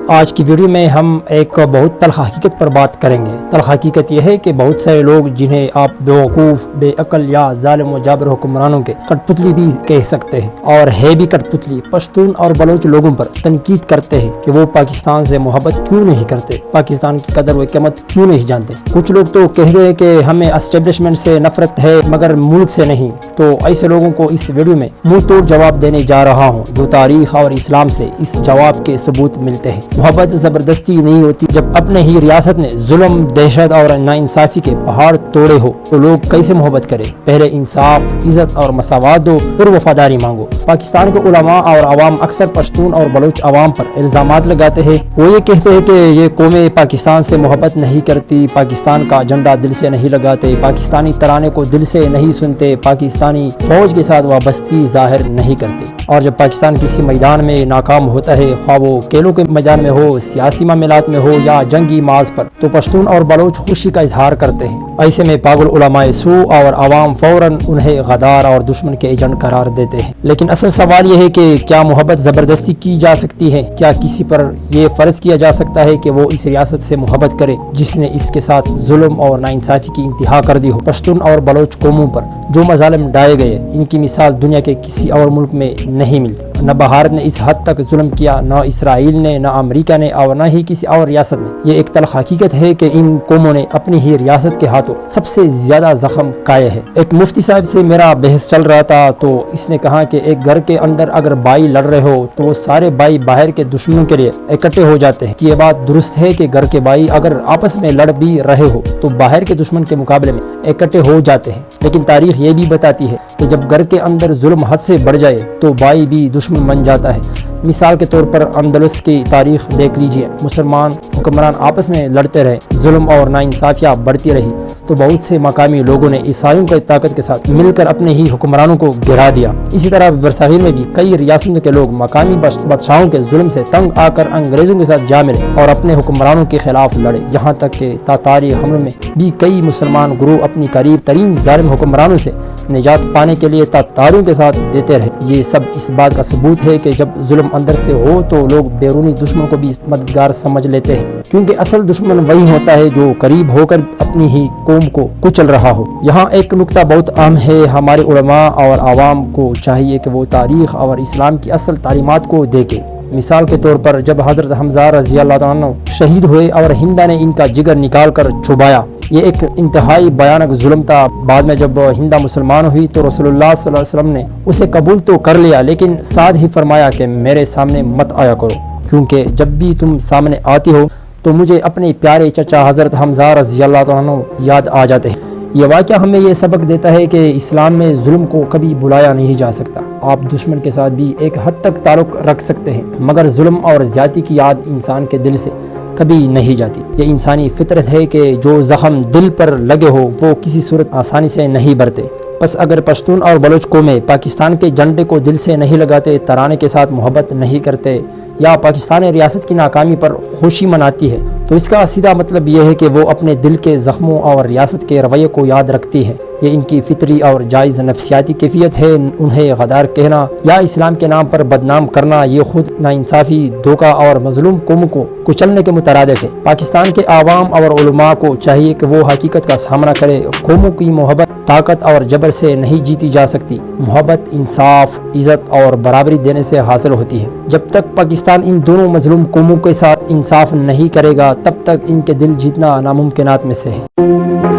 آج کی ویڈیو میں ہم ایک بہت تلخ حقیقت پر بات کریں گے۔ تلخ حقیقت یہ ہے کہ بہت سارے لوگ جنہیں آپ بیوقوف، بے عقل یا ظالم و جابر حکمرانوں کے کٹ پتلی بھی کہہ سکتے ہیں، اور ہے بھی کٹ پتلی، پشتون اور بلوچ لوگوں پر تنقید کرتے ہیں کہ وہ پاکستان سے محبت کیوں نہیں کرتے، پاکستان کی قدر و قیمت کیوں نہیں جانتے۔ کچھ لوگ تو کہتے ہیں کہ ہمیں اسٹیبلشمنٹ سے نفرت ہے مگر ملک سے نہیں۔ تو ایسے لوگوں کو اس ویڈیو میں منہ توڑ جواب دینے جا رہا ہوں، جو تاریخ اور اسلام سے اس جواب کے ثبوت ملتے ہیں۔ محبت زبردستی نہیں ہوتی۔ جب اپنے ہی ریاست نے ظلم، دہشت اور ناانصافی کے پہاڑ توڑے ہو تو لوگ کیسے محبت کرے؟ پہلے انصاف، عزت اور مساوات دو، پھر وفاداری مانگو۔ پاکستان کے علماء اور عوام اکثر پشتون اور بلوچ عوام پر الزامات لگاتے ہیں۔ وہ یہ کہتے ہیں کہ یہ قومیں پاکستان سے محبت نہیں کرتی، پاکستان کا جھنڈا دل سے نہیں لگاتے، پاکستانی ترانے کو دل سے نہیں سنتے، پاکستانی فوج کے ساتھ وابستگی ظاہر نہیں کرتے۔ اور جب پاکستان کسی میدان میں ناکام ہوتا ہے، خواہ وہ کھیلوں کے میدان میں ہو، سیاسی معاملات میں ہو یا جنگی معاذ پر، تو پشتون اور بلوچ خوشی کا اظہار کرتے ہیں۔ ایسے میں پاگل علماء سو اور عوام فوراً انہیں غدار اور دشمن کے ایجنٹ قرار دیتے ہیں۔ لیکن اصل سوال یہ ہے کہ کیا محبت زبردستی کی جا سکتی ہے؟ کیا کسی پر یہ فرض کیا جا سکتا ہے کہ وہ اس ریاست سے محبت کرے جس نے اس کے ساتھ ظلم اور ناانصافی کی انتہا کر دی ہو؟ پشتون اور بلوچ قوموں پر جو مظالم ڈھائے گئے، ان کی مثال دنیا کے کسی اور ملک میں نہیں ملتی۔ نہ بھارت نے اس حد تک ظلم کیا، نہ اسرائیل نے، نہ امریکہ نے، اور نہ ہی کسی اور ریاست نے۔ یہ ایک تلخ حقیقت ہے کہ ان قوموں نے اپنی ہی ریاست کے ہاتھوں سب سے زیادہ زخم کھائے ہیں۔ ایک مفتی صاحب سے میرا بحث چل رہا تھا تو اس نے کہا کہ ایک گھر کے اندر اگر بھائی لڑ رہے ہو تو وہ سارے بھائی باہر کے دشمنوں کے لیے اکٹھے ہو جاتے ہیں۔ یہ بات درست ہے کہ گھر کے بھائی اگر آپس میں لڑ بھی رہے ہو تو باہر کے دشمن کے مقابلے میں اکٹھے ہو جاتے ہیں، لیکن تاریخ یہ بھی بتاتی ہے کہ جب گھر کے اندر ظلم حد سے بڑھ جائے تو بھائی بھی دشمن بن جاتا ہے۔ مثال کے طور پر اندلس کی تاریخ دیکھ لیجئے۔ مسلمان حکمران آپس میں لڑتے رہے، ظلم اور ناانصافیاں بڑھتی رہی تو بہت سے مقامی لوگوں نے عیسائیوں کی طاقت کے ساتھ مل کر اپنے ہی حکمرانوں کو گرا دیا۔ اسی طرح برصغیر میں بھی کئی ریاستوں کے لوگ مقامی بادشاہوں کے ظلم سے تنگ آ کر انگریزوں کے ساتھ جا ملے اور اپنے حکمرانوں کے خلاف لڑے۔ یہاں تک کہ تاتاری حملوں میں بھی کئی مسلمان گروہ اپنی قریب ترین ظالم حکمرانوں سے نجات پانے کے لیے تاتاروں کے ساتھ دیتے رہے۔ یہ سب اس بات کا ثبوت ہے کہ جب ظلم اندر سے ہو تو لوگ بیرونی دشمن کو بھی مددگار سمجھ لیتے ہیں، کیونکہ اصل دشمن وہی ہوتا ہے جو قریب ہو کر اپنی ہی قوم کو کچل رہا ہو۔ یہاں ایک نکتہ بہت اہم ہے، ہمارے علماء اور عوام کو چاہیے کہ وہ تاریخ اور اسلام کی اصل تعلیمات کو دیکھیں۔ مثال کے طور پر جب حضرت حمزہ رضی اللہ عنہ شہید ہوئے اور ہندا نے ان کا جگر نکال کر چھپایا، یہ ایک انتہائی بھیانک ظلم تھا۔ بعد میں جب ہندا مسلمان ہوئی تو رسول اللہ صلی اللہ علیہ وسلم نے اسے قبول تو کر لیا، لیکن ساتھ ہی فرمایا کہ میرے سامنے مت آیا کرو، کیونکہ جب بھی تم سامنے آتی ہو تو مجھے اپنے پیارے چچا حضرت حمزہ رضی اللہ عنہ یاد آ جاتے ہیں۔ یہ واقعہ ہمیں یہ سبق دیتا ہے کہ اسلام میں ظلم کو کبھی بلایا نہیں جا سکتا۔ آپ دشمن کے ساتھ بھی ایک حد تک تعلق رکھ سکتے ہیں، مگر ظلم اور زیادتی کی یاد انسان کے دل سے کبھی نہیں جاتی۔ یہ انسانی فطرت ہے کہ جو زخم دل پر لگے ہو وہ کسی صورت آسانی سے نہیں بھرتے۔ بس اگر پشتون اور بلوچ قومیں پاکستان کے جھنڈے کو دل سے نہیں لگاتے، ترانے کے ساتھ محبت نہیں کرتے یا پاکستان ریاست کی ناکامی پر خوشی مناتی ہے، تو اس کا سیدھا مطلب یہ ہے کہ وہ اپنے دل کے زخموں اور ریاست کے رویے کو یاد رکھتی ہے۔ یہ ان کی فطری اور جائز نفسیاتی کیفیت ہے۔ انہیں غدار کہنا یا اسلام کے نام پر بدنام کرنا یہ خود ناانصافی، دھوکہ اور مظلوم قوموں کو کچلنے کے مترادف ہے۔ پاکستان کے عوام اور علماء کو چاہیے کہ وہ حقیقت کا سامنا کرے۔ قوموں کی محبت طاقت اور جبر سے نہیں جیتی جا سکتی۔ محبت انصاف، عزت اور برابری دینے سے حاصل ہوتی ہے۔ جب تک پاکستان ان دونوں مظلوم قوموں کے ساتھ انصاف نہیں کرے گا، تب تک ان کے دل جیتنا ناممکنات میں سے ہے۔